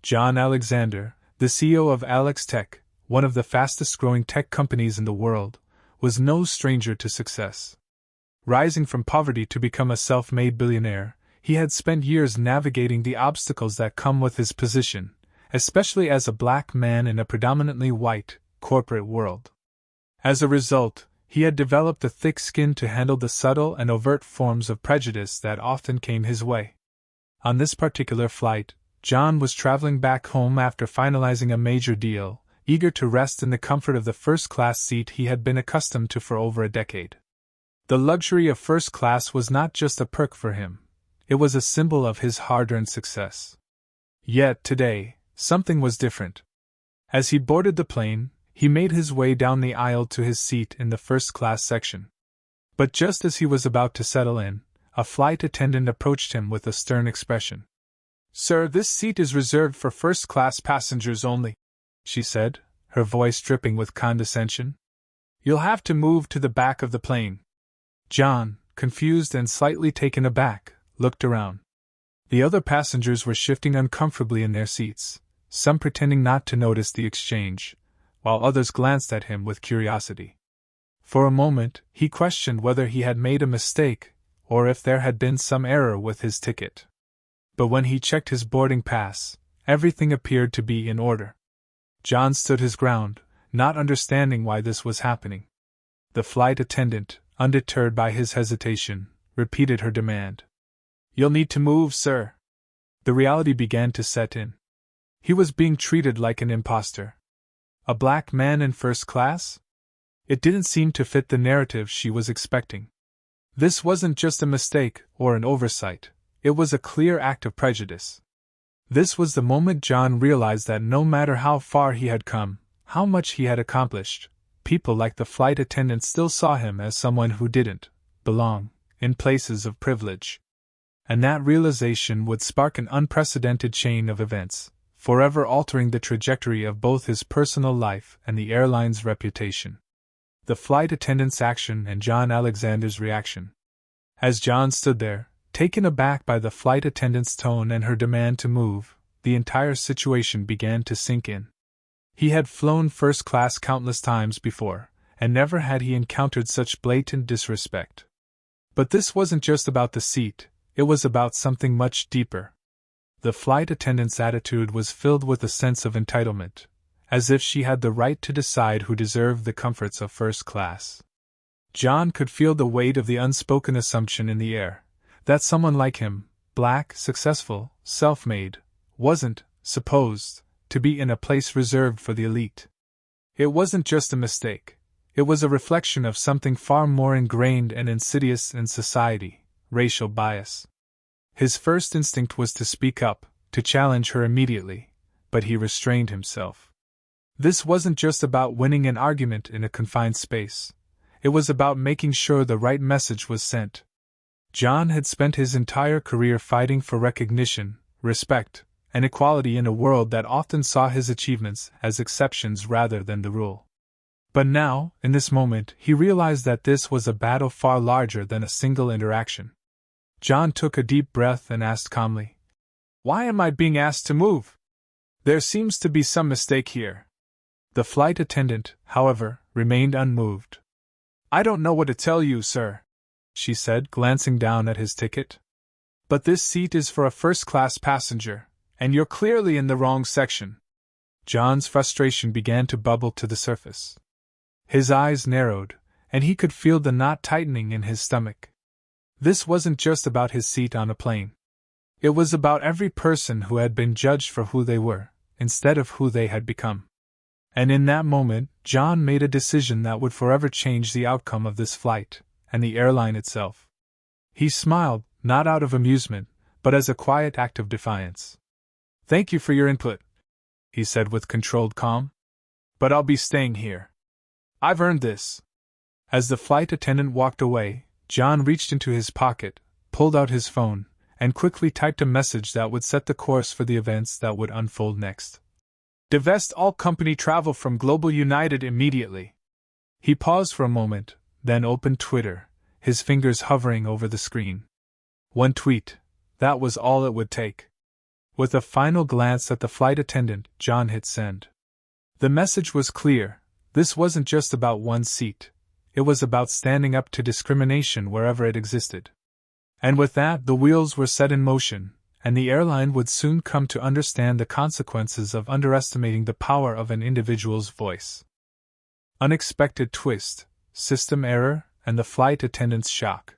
John Alexander, the CEO of Alex Tech, one of the fastest-growing tech companies in the world, was no stranger to success. Rising from poverty to become a self-made billionaire, he had spent years navigating the obstacles that come with his position, especially as a black man in a predominantly white, corporate world. As a result, he had developed a thick skin to handle the subtle and overt forms of prejudice that often came his way. On this particular flight, John was traveling back home after finalizing a major deal, eager to rest in the comfort of the first-class seat he had been accustomed to for over a decade. The luxury of first class was not just a perk for him, it was a symbol of his hard-earned success. Yet today, something was different. As he boarded the plane, he made his way down the aisle to his seat in the first-class section. But just as he was about to settle in, a flight attendant approached him with a stern expression. "Sir, this seat is reserved for first-class passengers only," she said, her voice dripping with condescension. "You'll have to move to the back of the plane." John, confused and slightly taken aback, looked around. The other passengers were shifting uncomfortably in their seats, some pretending not to notice the exchange, while others glanced at him with curiosity. For a moment, he questioned whether he had made a mistake, or if there had been some error with his ticket. But when he checked his boarding pass, everything appeared to be in order. John stood his ground, not understanding why this was happening. The flight attendant, undeterred by his hesitation, repeated her demand. "You'll need to move, sir." The reality began to set in. He was being treated like an imposter. A black man in first class? It didn't seem to fit the narrative she was expecting. This wasn't just a mistake or an oversight, it was a clear act of prejudice. This was the moment John realized that no matter how far he had come, how much he had accomplished, people like the flight attendant still saw him as someone who didn't belong in places of privilege. And that realization would spark an unprecedented chain of events, forever altering the trajectory of both his personal life and the airline's reputation. The flight attendant's action and John Alexander's reaction. As John stood there, taken aback by the flight attendant's tone and her demand to move, the entire situation began to sink in. He had flown first class countless times before, and never had he encountered such blatant disrespect. But this wasn't just about the seat, it was about something much deeper. The flight attendant's attitude was filled with a sense of entitlement, as if she had the right to decide who deserved the comforts of first class. John could feel the weight of the unspoken assumption in the air, that someone like him, black, successful, self-made, wasn't supposed to be in a place reserved for the elite. It wasn't just a mistake, it was a reflection of something far more ingrained and insidious in society, racial bias. His first instinct was to speak up, to challenge her immediately, but he restrained himself. This wasn't just about winning an argument in a confined space, it was about making sure the right message was sent. John had spent his entire career fighting for recognition, respect, and equality in a world that often saw his achievements as exceptions rather than the rule. But now, in this moment, he realized that this was a battle far larger than a single interaction. John took a deep breath and asked calmly, "Why am I being asked to move? There seems to be some mistake here." The flight attendant, however, remained unmoved. "I don't know what to tell you, sir," she said, glancing down at his ticket. "But this seat is for a first-class passenger, and you're clearly in the wrong section." John's frustration began to bubble to the surface. His eyes narrowed, and he could feel the knot tightening in his stomach. This wasn't just about his seat on a plane. It was about every person who had been judged for who they were, instead of who they had become. And in that moment, John made a decision that would forever change the outcome of this flight, and the airline itself. He smiled, not out of amusement, but as a quiet act of defiance. "Thank you for your input," he said with controlled calm. "But I'll be staying here. I've earned this." As the flight attendant walked away, John reached into his pocket, pulled out his phone, and quickly typed a message that would set the course for the events that would unfold next. "Divest all company travel from Global United immediately." He paused for a moment, then opened Twitter, his fingers hovering over the screen. One tweet, that was all it would take. With a final glance at the flight attendant, John hit send. The message was clear. This wasn't just about one seat. It was about standing up to discrimination wherever it existed. And with that, the wheels were set in motion, and the airline would soon come to understand the consequences of underestimating the power of an individual's voice. Unexpected twist, system error, and the flight attendant's shock.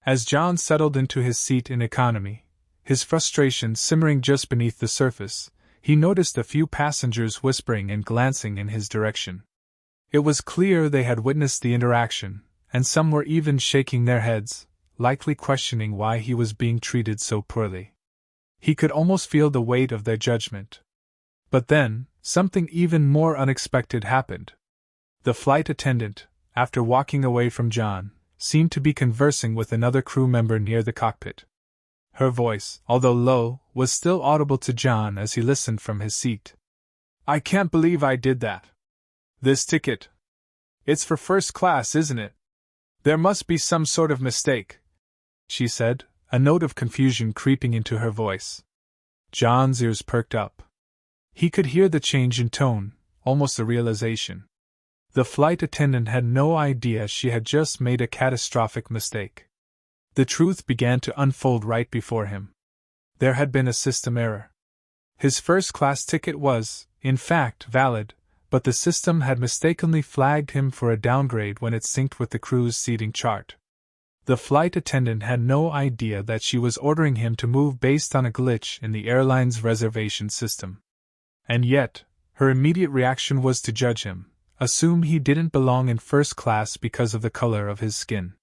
As John settled into his seat in economy, his frustration simmering just beneath the surface, he noticed a few passengers whispering and glancing in his direction. It was clear they had witnessed the interaction, and some were even shaking their heads, likely questioning why he was being treated so poorly. He could almost feel the weight of their judgment. But then, something even more unexpected happened. The flight attendant, after walking away from John, seemed to be conversing with another crew member near the cockpit. Her voice, although low, was still audible to John as he listened from his seat. "I can't believe I did that. This ticket. It's for first class, isn't it? There must be some sort of mistake," she said, a note of confusion creeping into her voice. John's ears perked up. He could hear the change in tone, almost a realization. The flight attendant had no idea she had just made a catastrophic mistake. The truth began to unfold right before him. There had been a system error. His first-class ticket was, in fact, valid, but the system had mistakenly flagged him for a downgrade when it synced with the crew's seating chart. The flight attendant had no idea that she was ordering him to move based on a glitch in the airline's reservation system. And yet, her immediate reaction was to judge him, assume he didn't belong in first class because of the color of his skin.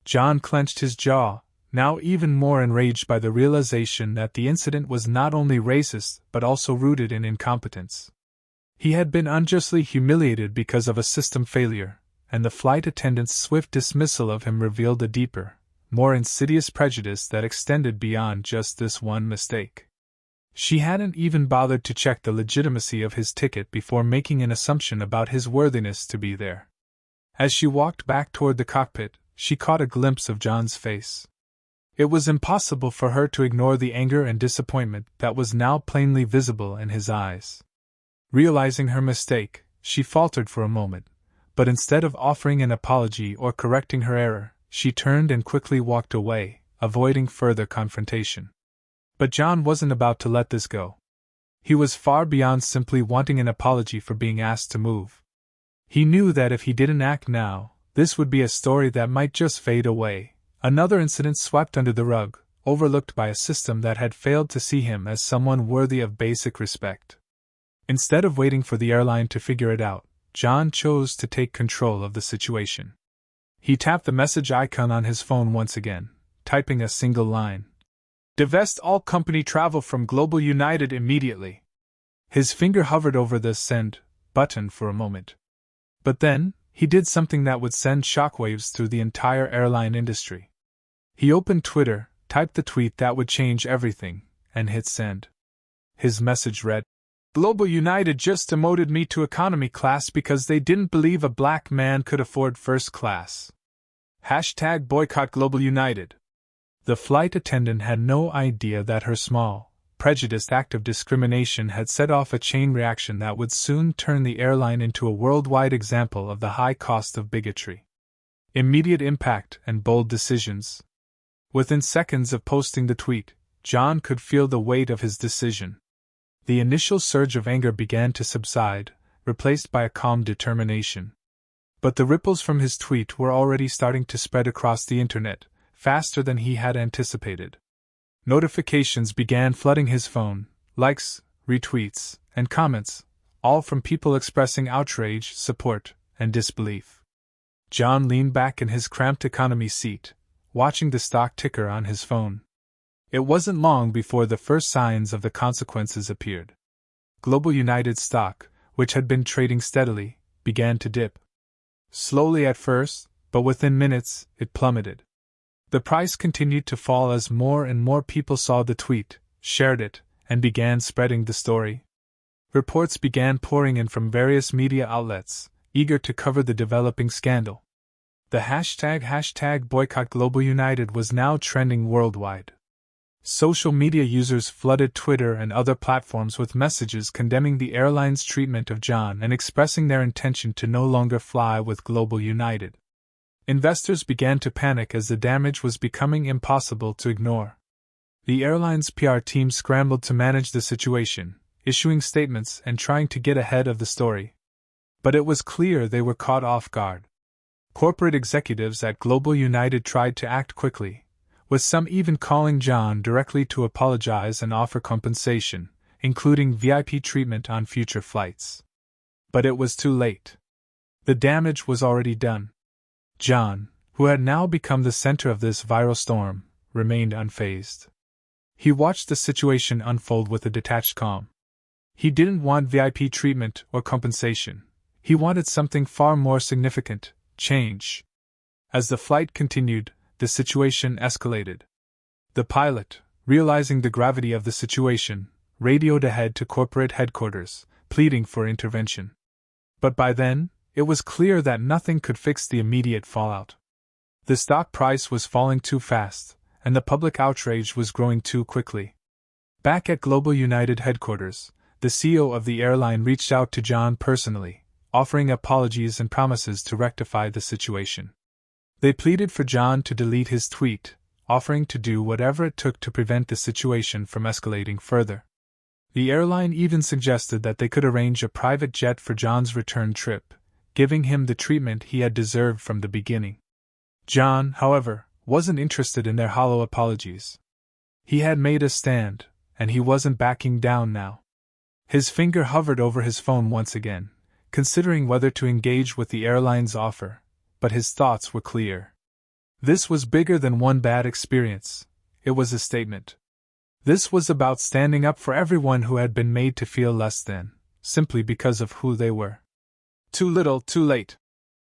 John clenched his jaw, now even more enraged by the realization that the incident was not only racist but also rooted in incompetence. He had been unjustly humiliated because of a system failure, and the flight attendant's swift dismissal of him revealed a deeper, more insidious prejudice that extended beyond just this one mistake. She hadn't even bothered to check the legitimacy of his ticket before making an assumption about his worthiness to be there. As she walked back toward the cockpit, she caught a glimpse of John's face. It was impossible for her to ignore the anger and disappointment that was now plainly visible in his eyes. Realizing her mistake, she faltered for a moment, but instead of offering an apology or correcting her error, she turned and quickly walked away, avoiding further confrontation. But John wasn't about to let this go. He was far beyond simply wanting an apology for being asked to move. He knew that if he didn't act now, this would be a story that might just fade away, another incident swept under the rug, overlooked by a system that had failed to see him as someone worthy of basic respect. Instead of waiting for the airline to figure it out, John chose to take control of the situation. He tapped the message icon on his phone once again, typing a single line. "Divest all company travel from Global United immediately." His finger hovered over the send button for a moment. But then, he did something that would send shockwaves through the entire airline industry. He opened Twitter, typed the tweet that would change everything, and hit send. His message read, "Global United just demoted me to economy class because they didn't believe a black man could afford first class. Hashtag boycott Global United." The flight attendant had no idea that her small, prejudiced act of discrimination had set off a chain reaction that would soon turn the airline into a worldwide example of the high cost of bigotry. Immediate impact and bold decisions. Within seconds of posting the tweet, John could feel the weight of his decision. The initial surge of anger began to subside, replaced by a calm determination. But the ripples from his tweet were already starting to spread across the internet, faster than he had anticipated. Notifications began flooding his phone, likes, retweets, and comments, all from people expressing outrage, support, and disbelief. John leaned back in his cramped economy seat, watching the stock ticker on his phone. It wasn't long before the first signs of the consequences appeared. Global United stock, which had been trading steadily, began to dip. Slowly at first, but within minutes, it plummeted. The price continued to fall as more and more people saw the tweet, shared it, and began spreading the story. Reports began pouring in from various media outlets, eager to cover the developing scandal. The hashtag boycott Global United was now trending worldwide. Social media users flooded Twitter and other platforms with messages condemning the airline's treatment of John and expressing their intention to no longer fly with Global United. Investors began to panic as the damage was becoming impossible to ignore. The airline's PR team scrambled to manage the situation, issuing statements and trying to get ahead of the story. But it was clear they were caught off guard. Corporate executives at Global United tried to act quickly, with some even calling John directly to apologize and offer compensation, including VIP treatment on future flights. But it was too late. The damage was already done. John, who had now become the center of this viral storm, remained unfazed. He watched the situation unfold with a detached calm. He didn't want VIP treatment or compensation. He wanted something far more significant: change. As the flight continued, the situation escalated. The pilot, realizing the gravity of the situation, radioed ahead to corporate headquarters, pleading for intervention. But by then, it was clear that nothing could fix the immediate fallout. The stock price was falling too fast, and the public outrage was growing too quickly. Back at Global United headquarters, the CEO of the airline reached out to John personally, offering apologies and promises to rectify the situation. They pleaded for John to delete his tweet, offering to do whatever it took to prevent the situation from escalating further. The airline even suggested that they could arrange a private jet for John's return trip, giving him the treatment he had deserved from the beginning. John, however, wasn't interested in their hollow apologies. He had made a stand, and he wasn't backing down now. His finger hovered over his phone once again, considering whether to engage with the airline's offer, but his thoughts were clear. This was bigger than one bad experience. It was a statement. This was about standing up for everyone who had been made to feel less than, simply because of who they were. Too little, too late,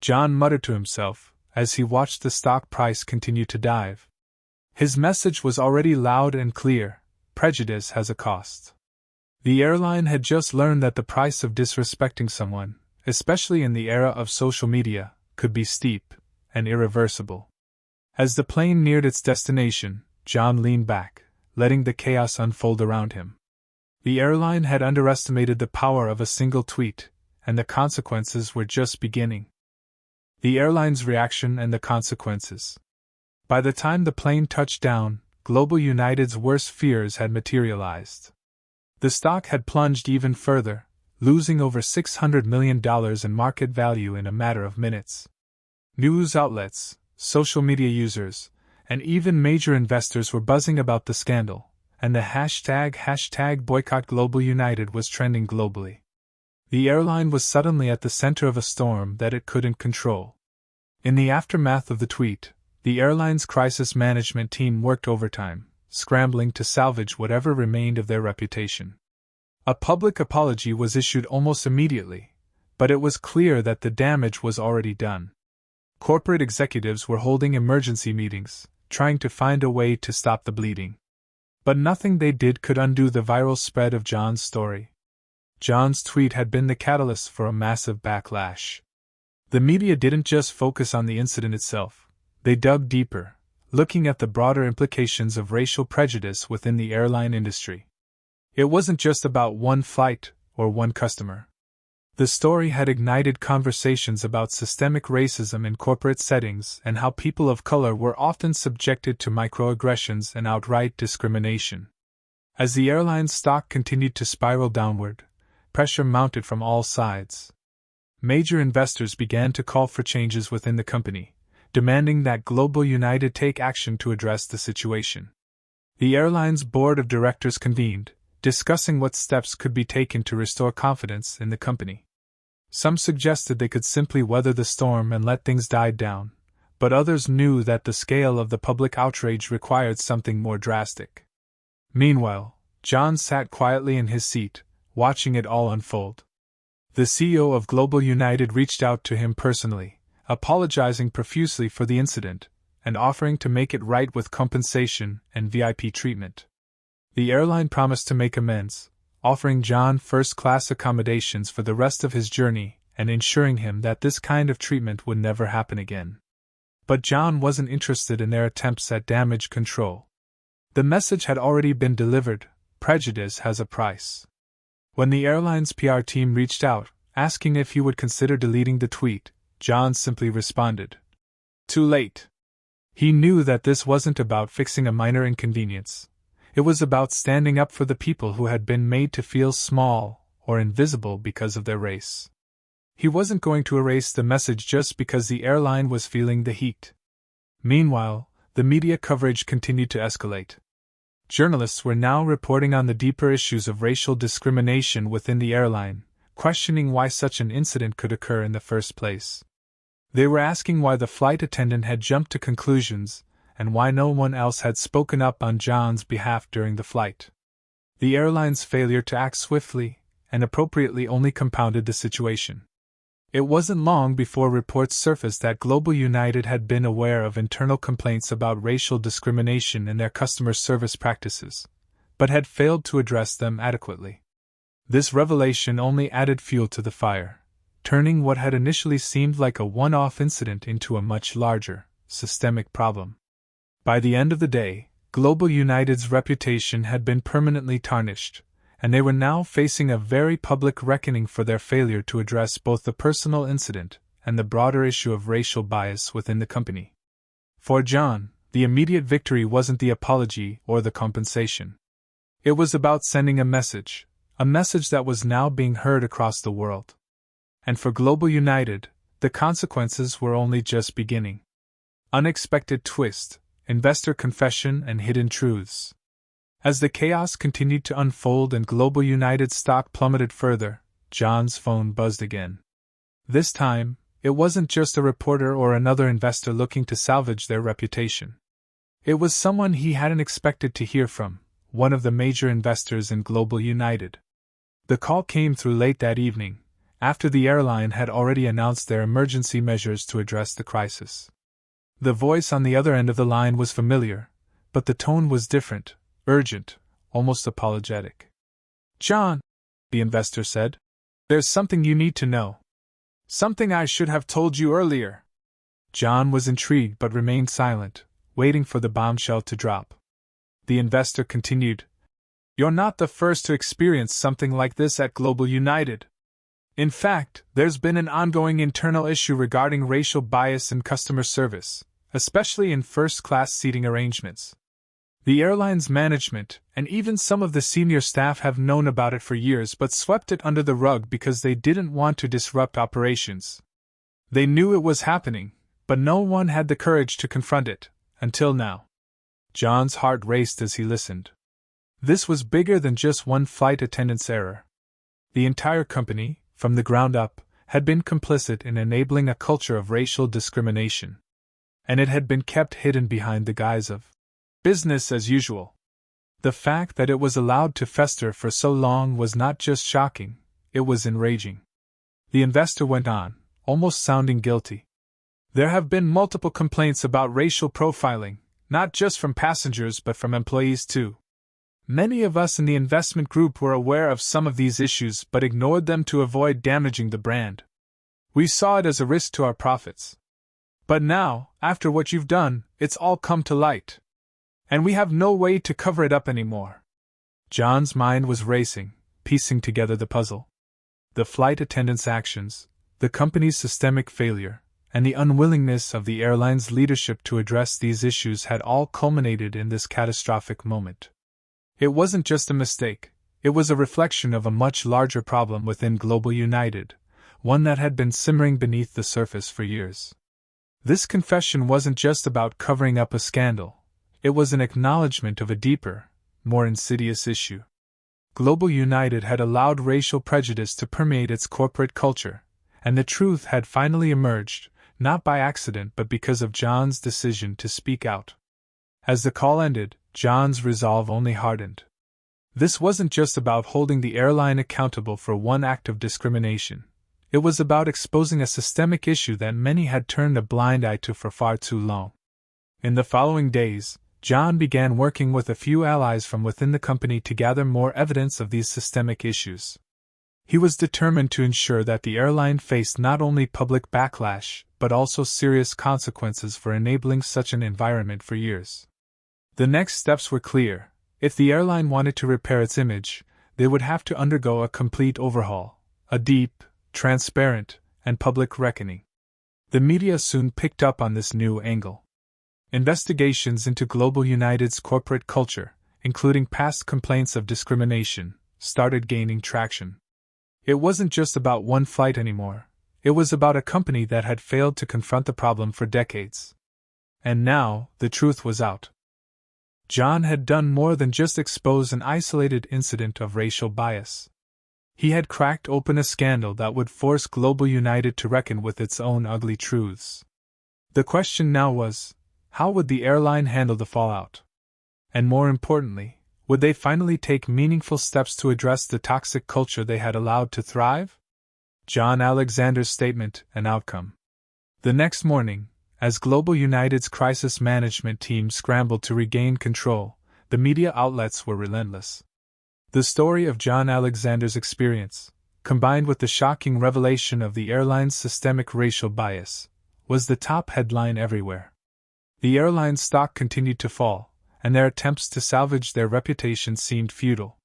John muttered to himself, as he watched the stock price continue to dive. His message was already loud and clear: prejudice has a cost. The airline had just learned that the price of disrespecting someone, especially in the era of social media, could be steep and irreversible. As the plane neared its destination, John leaned back, letting the chaos unfold around him. The airline had underestimated the power of a single tweet, and the consequences were just beginning. The airline's reaction and the consequences. By the time the plane touched down, Global United's worst fears had materialized. The stock had plunged even further, losing over $600 million in market value in a matter of minutes. News outlets, social media users, and even major investors were buzzing about the scandal, and the hashtag boycott Global United was trending globally. The airline was suddenly at the center of a storm that it couldn't control. In the aftermath of the tweet, the airline's crisis management team worked overtime, scrambling to salvage whatever remained of their reputation. A public apology was issued almost immediately, but it was clear that the damage was already done. Corporate executives were holding emergency meetings, trying to find a way to stop the bleeding. But nothing they did could undo the viral spread of John's story. John's tweet had been the catalyst for a massive backlash. The media didn't just focus on the incident itself, they dug deeper, looking at the broader implications of racial prejudice within the airline industry. It wasn't just about one flight or one customer. The story had ignited conversations about systemic racism in corporate settings and how people of color were often subjected to microaggressions and outright discrimination. As the airline's stock continued to spiral downward, pressure mounted from all sides. Major investors began to call for changes within the company, demanding that Global United take action to address the situation. The airline's board of directors convened, discussing what steps could be taken to restore confidence in the company. Some suggested they could simply weather the storm and let things die down, but others knew that the scale of the public outrage required something more drastic. Meanwhile, John sat quietly in his seat, watching it all unfold. The CEO of Global United reached out to him personally, apologizing profusely for the incident, and offering to make it right with compensation and VIP treatment. The airline promised to make amends, offering John first-class accommodations for the rest of his journey and ensuring him that this kind of treatment would never happen again. But John wasn't interested in their attempts at damage control. The message had already been delivered: prejudice has a price. When the airline's PR team reached out, asking if he would consider deleting the tweet, John simply responded, "Too late." He knew that this wasn't about fixing a minor inconvenience. It was about standing up for the people who had been made to feel small or invisible because of their race. He wasn't going to erase the message just because the airline was feeling the heat. Meanwhile, the media coverage continued to escalate. Journalists were now reporting on the deeper issues of racial discrimination within the airline, questioning why such an incident could occur in the first place. They were asking why the flight attendant had jumped to conclusions, and why no one else had spoken up on John's behalf during the flight. The airline's failure to act swiftly and appropriately only compounded the situation. It wasn't long before reports surfaced that Global United had been aware of internal complaints about racial discrimination in their customer service practices, but had failed to address them adequately. This revelation only added fuel to the fire, turning what had initially seemed like a one-off incident into a much larger, systemic problem. By the end of the day, Global United's reputation had been permanently tarnished, and they were now facing a very public reckoning for their failure to address both the personal incident and the broader issue of racial bias within the company. For John, the immediate victory wasn't the apology or the compensation. It was about sending a message that was now being heard across the world. And for Global United, the consequences were only just beginning. Unexpected twist, investor confession, and hidden truths. As the chaos continued to unfold and Global United's stock plummeted further, John's phone buzzed again. This time, it wasn't just a reporter or another investor looking to salvage their reputation. It was someone he hadn't expected to hear from, one of the major investors in Global United. The call came through late that evening, after the airline had already announced their emergency measures to address the crisis. The voice on the other end of the line was familiar, but the tone was different. Urgent, almost apologetic. "John," the investor said, "there's something you need to know. Something I should have told you earlier." John was intrigued but remained silent, waiting for the bombshell to drop. The investor continued, "You're not the first to experience something like this at Global United. In fact, there's been an ongoing internal issue regarding racial bias in customer service, especially in first-class seating arrangements. The airline's management, and even some of the senior staff, have known about it for years but swept it under the rug because they didn't want to disrupt operations. They knew it was happening, but no one had the courage to confront it, until now." John's heart raced as he listened. This was bigger than just one flight attendant's error. The entire company, from the ground up, had been complicit in enabling a culture of racial discrimination. And it had been kept hidden behind the guise of business as usual. The fact that it was allowed to fester for so long was not just shocking, it was enraging. The investor went on, almost sounding guilty. "There have been multiple complaints about racial profiling, not just from passengers but from employees too. Many of us in the investment group were aware of some of these issues but ignored them to avoid damaging the brand. We saw it as a risk to our profits. But now, after what you've done, it's all come to light. And we have no way to cover it up anymore." John's mind was racing, piecing together the puzzle. The flight attendant's actions, the company's systemic failure, and the unwillingness of the airline's leadership to address these issues had all culminated in this catastrophic moment. It wasn't just a mistake, it was a reflection of a much larger problem within Global United, one that had been simmering beneath the surface for years. This confession wasn't just about covering up a scandal. It was an acknowledgement of a deeper, more insidious issue. Global United had allowed racial prejudice to permeate its corporate culture, and the truth had finally emerged, not by accident but because of John's decision to speak out. As the call ended, John's resolve only hardened. This wasn't just about holding the airline accountable for one act of discrimination. It was about exposing a systemic issue that many had turned a blind eye to for far too long. In the following days, John began working with a few allies from within the company to gather more evidence of these systemic issues. He was determined to ensure that the airline faced not only public backlash, but also serious consequences for enabling such an environment for years. The next steps were clear. If the airline wanted to repair its image, they would have to undergo a complete overhaul, a deep, transparent, and public reckoning. The media soon picked up on this new angle. Investigations into Global United's corporate culture, including past complaints of discrimination, started gaining traction. It wasn't just about one flight anymore. It was about a company that had failed to confront the problem for decades. And now, the truth was out. John had done more than just expose an isolated incident of racial bias. He had cracked open a scandal that would force Global United to reckon with its own ugly truths. The question now was, how would the airline handle the fallout? And more importantly, would they finally take meaningful steps to address the toxic culture they had allowed to thrive? John Alexander's statement and outcome. The next morning, as Global United's crisis management team scrambled to regain control, the media outlets were relentless. The story of John Alexander's experience, combined with the shocking revelation of the airline's systemic racial bias, was the top headline everywhere. The airline's stock continued to fall, and their attempts to salvage their reputation seemed futile.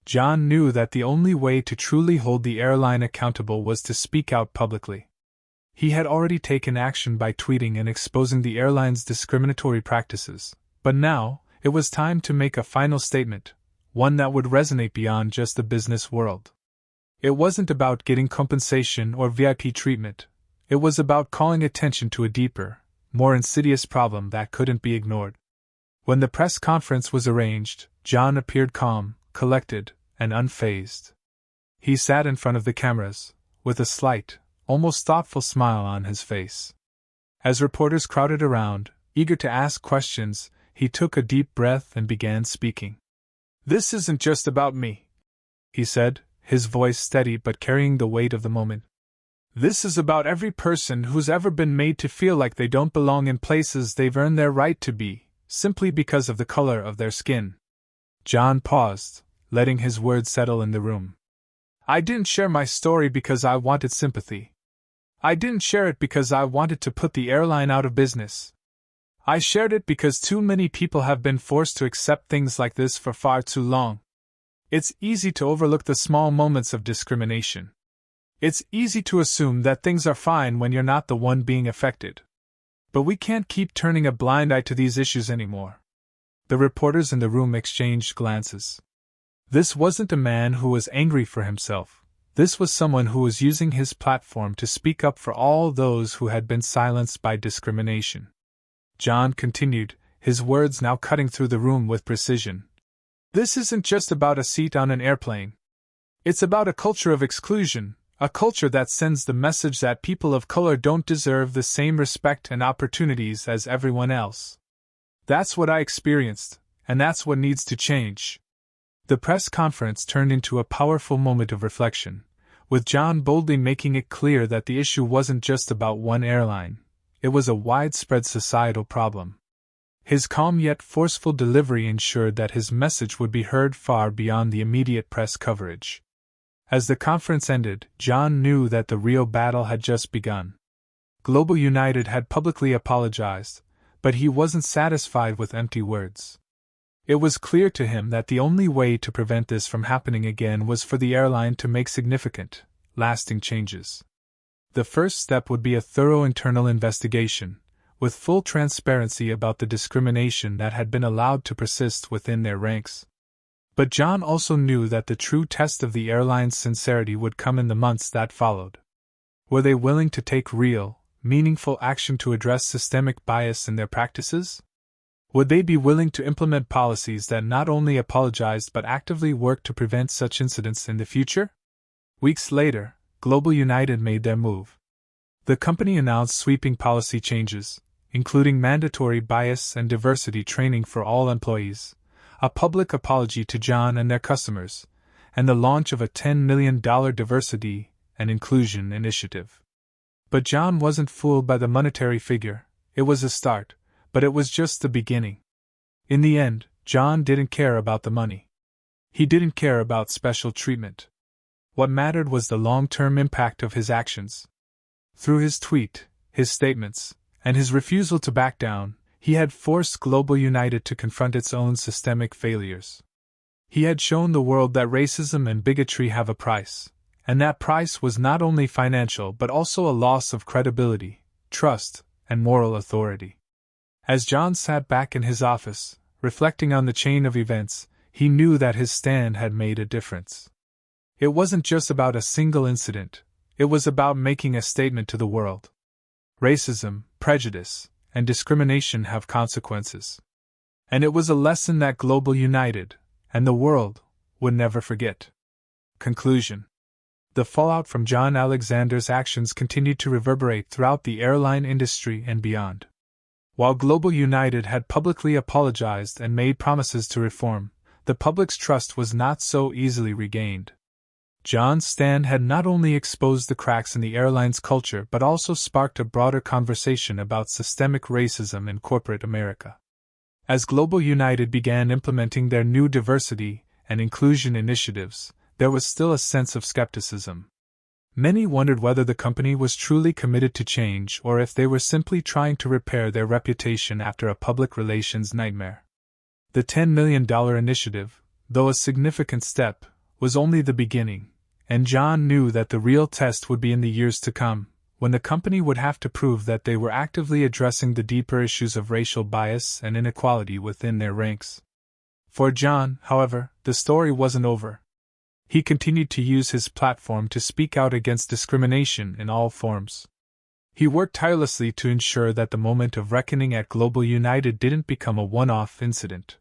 John knew that the only way to truly hold the airline accountable was to speak out publicly. He had already taken action by tweeting and exposing the airline's discriminatory practices, but now, it was time to make a final statement, one that would resonate beyond just the business world. It wasn't about getting compensation or VIP treatment. It was about calling attention to a deeper, more insidious problem that couldn't be ignored. When the press conference was arranged, John appeared calm, collected, and unfazed. He sat in front of the cameras, with a slight, almost thoughtful smile on his face. As reporters crowded around, eager to ask questions, he took a deep breath and began speaking. "This isn't just about me," he said, his voice steady but carrying the weight of the moment. "This is about every person who's ever been made to feel like they don't belong in places they've earned their right to be, simply because of the color of their skin." John paused, letting his words settle in the room. "I didn't share my story because I wanted sympathy. I didn't share it because I wanted to put the airline out of business. I shared it because too many people have been forced to accept things like this for far too long. It's easy to overlook the small moments of discrimination. It's easy to assume that things are fine when you're not the one being affected. But we can't keep turning a blind eye to these issues anymore." The reporters in the room exchanged glances. This wasn't a man who was angry for himself. This was someone who was using his platform to speak up for all those who had been silenced by discrimination. John continued, his words now cutting through the room with precision. "This isn't just about a seat on an airplane. It's about a culture of exclusion, a culture that sends the message that people of color don't deserve the same respect and opportunities as everyone else. That's what I experienced, and that's what needs to change." The press conference turned into a powerful moment of reflection, with John boldly making it clear that the issue wasn't just about one airline. It was a widespread societal problem. His calm yet forceful delivery ensured that his message would be heard far beyond the immediate press coverage. As the conference ended, John knew that the real battle had just begun. Global United had publicly apologized, but he wasn't satisfied with empty words. It was clear to him that the only way to prevent this from happening again was for the airline to make significant, lasting changes. The first step would be a thorough internal investigation, with full transparency about the discrimination that had been allowed to persist within their ranks. But John also knew that the true test of the airline's sincerity would come in the months that followed. Were they willing to take real, meaningful action to address systemic bias in their practices? Would they be willing to implement policies that not only apologized but actively worked to prevent such incidents in the future? Weeks later, Global United made their move. The company announced sweeping policy changes, including mandatory bias and diversity training for all employees, a public apology to John and their customers, and the launch of a $10 million diversity and inclusion initiative. But John wasn't fooled by the monetary figure. It was a start, but it was just the beginning. In the end, John didn't care about the money. He didn't care about special treatment. What mattered was the long-term impact of his actions. Through his tweet, his statements, and his refusal to back down, He had forced Global United to confront its own systemic failures. He had shown the world that racism and bigotry have a price, and that price was not only financial but also a loss of credibility, trust, and moral authority. As John sat back in his office, reflecting on the chain of events, he knew that his stand had made a difference. It wasn't just about a single incident, it was about making a statement to the world. Racism, prejudice, and discrimination have consequences. And it was a lesson that Global United, and the world, would never forget. Conclusion. The fallout from John Alexander's actions continued to reverberate throughout the airline industry and beyond. While Global United had publicly apologized and made promises to reform, the public's trust was not so easily regained. John's stand had not only exposed the cracks in the airline's culture but also sparked a broader conversation about systemic racism in corporate America. As Global United began implementing their new diversity and inclusion initiatives, there was still a sense of skepticism. Many wondered whether the company was truly committed to change or if they were simply trying to repair their reputation after a public relations nightmare. The $10 million initiative, though a significant step, was only the beginning, and John knew that the real test would be in the years to come, when the company would have to prove that they were actively addressing the deeper issues of racial bias and inequality within their ranks. For John, however, the story wasn't over. He continued to use his platform to speak out against discrimination in all forms. He worked tirelessly to ensure that the moment of reckoning at Global United didn't become a one-off incident.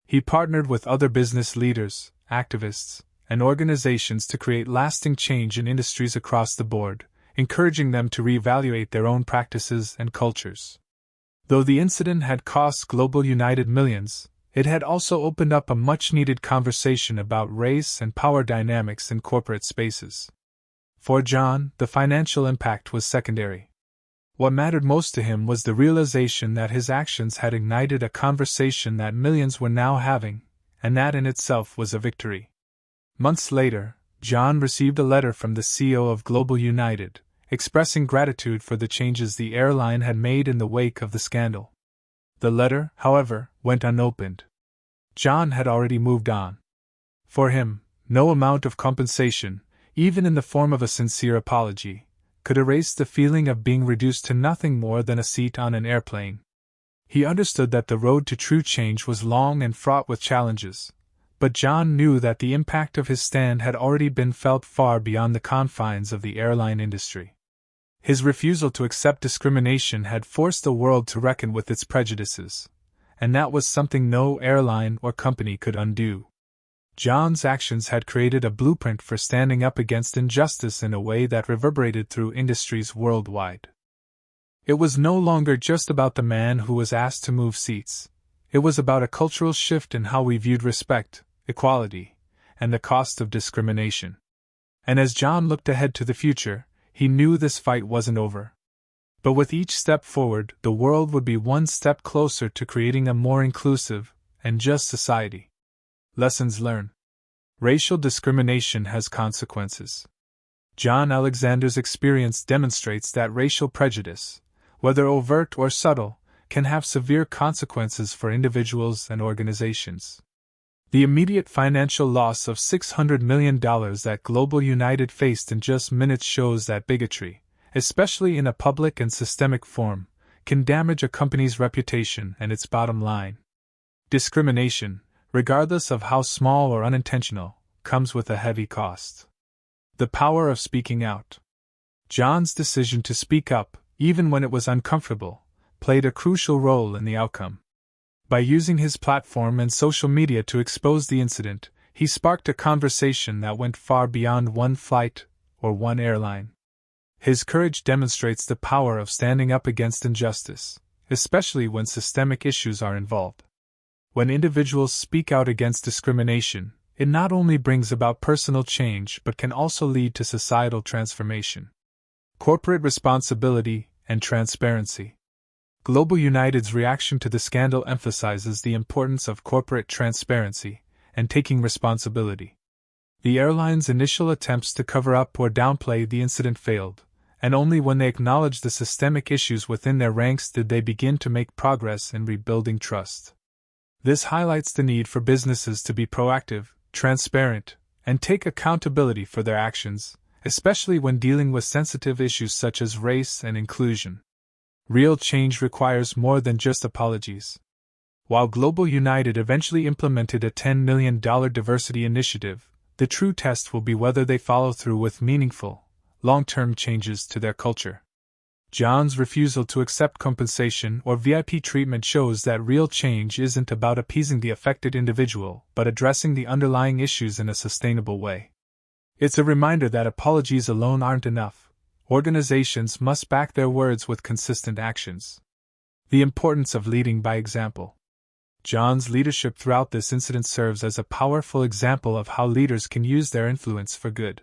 He partnered with other business leaders, activists, and organizations to create lasting change in industries across the board, encouraging them to reevaluate their own practices and cultures. Though the incident had cost Global United millions, it had also opened up a much-needed conversation about race and power dynamics in corporate spaces. For John, the financial impact was secondary. What mattered most to him was the realization that his actions had ignited a conversation that millions were now having, and that in itself was a victory. Months later, John received a letter from the CEO of Global United, expressing gratitude for the changes the airline had made in the wake of the scandal. The letter, however, went unopened. John had already moved on. For him, no amount of compensation, even in the form of a sincere apology, could erase the feeling of being reduced to nothing more than a seat on an airplane. He understood that the road to true change was long and fraught with challenges, but John knew that the impact of his stand had already been felt far beyond the confines of the airline industry. His refusal to accept discrimination had forced the world to reckon with its prejudices, and that was something no airline or company could undo. John's actions had created a blueprint for standing up against injustice in a way that reverberated through industries worldwide. It was no longer just about the man who was asked to move seats. It was about a cultural shift in how we viewed respect, equality, and the cost of discrimination. And as John looked ahead to the future, he knew this fight wasn't over. But with each step forward, the world would be one step closer to creating a more inclusive and just society. Lessons learned. Racial discrimination has consequences. John Alexander's experience demonstrates that racial prejudice, whether overt or subtle, can have severe consequences for individuals and organizations. The immediate financial loss of $600 million that Global United faced in just minutes shows that bigotry, especially in a public and systemic form, can damage a company's reputation and its bottom line. Discrimination, regardless of how small or unintentional, comes with a heavy cost. The power of speaking out. John's decision to speak up, even when it was uncomfortable, played a crucial role in the outcome. By using his platform and social media to expose the incident, he sparked a conversation that went far beyond one flight or one airline. His courage demonstrates the power of standing up against injustice, especially when systemic issues are involved. When individuals speak out against discrimination, it not only brings about personal change but can also lead to societal transformation. Corporate responsibility and transparency. Global United's reaction to the scandal emphasizes the importance of corporate transparency and taking responsibility. The airline's initial attempts to cover up or downplay the incident failed, and only when they acknowledged the systemic issues within their ranks did they begin to make progress in rebuilding trust. This highlights the need for businesses to be proactive, transparent, and take accountability for their actions, especially when dealing with sensitive issues such as race and inclusion. Real change requires more than just apologies. While Global United eventually implemented a $10 million diversity initiative, the true test will be whether they follow through with meaningful, long-term changes to their culture. John's refusal to accept compensation or VIP treatment shows that real change isn't about appeasing the affected individual, but addressing the underlying issues in a sustainable way. It's a reminder that apologies alone aren't enough. Organizations must back their words with consistent actions. The importance of leading by example. John's leadership throughout this incident serves as a powerful example of how leaders can use their influence for good.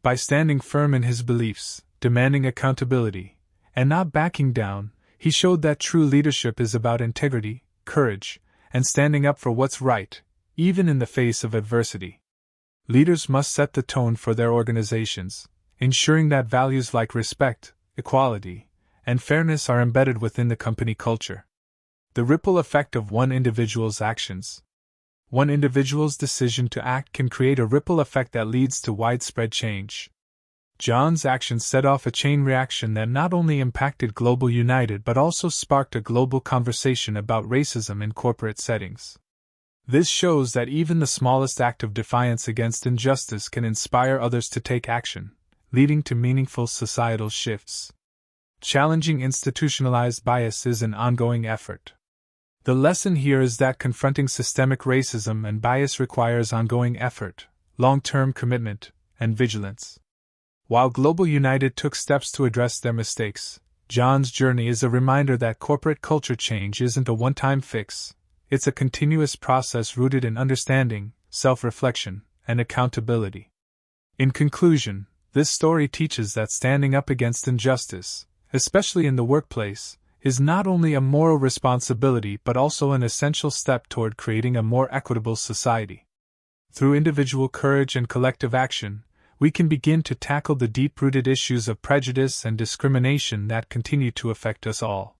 By standing firm in his beliefs, demanding accountability, and not backing down, he showed that true leadership is about integrity, courage, and standing up for what's right, even in the face of adversity. Leaders must set the tone for their organizations, ensuring that values like respect, equality, and fairness are embedded within the company culture. The ripple effect of one individual's actions. One individual's decision to act can create a ripple effect that leads to widespread change. John's actions set off a chain reaction that not only impacted Global United but also sparked a global conversation about racism in corporate settings. This shows that even the smallest act of defiance against injustice can inspire others to take action, leading to meaningful societal shifts. Challenging institutionalized bias is an ongoing effort. The lesson here is that confronting systemic racism and bias requires ongoing effort, long-term commitment, and vigilance. While Global United took steps to address their mistakes, John's journey is a reminder that corporate culture change isn't a one-time fix. It's a continuous process rooted in understanding, self-reflection, and accountability. In conclusion, this story teaches that standing up against injustice, especially in the workplace, is not only a moral responsibility but also an essential step toward creating a more equitable society. Through individual courage and collective action, we can begin to tackle the deep-rooted issues of prejudice and discrimination that continue to affect us all.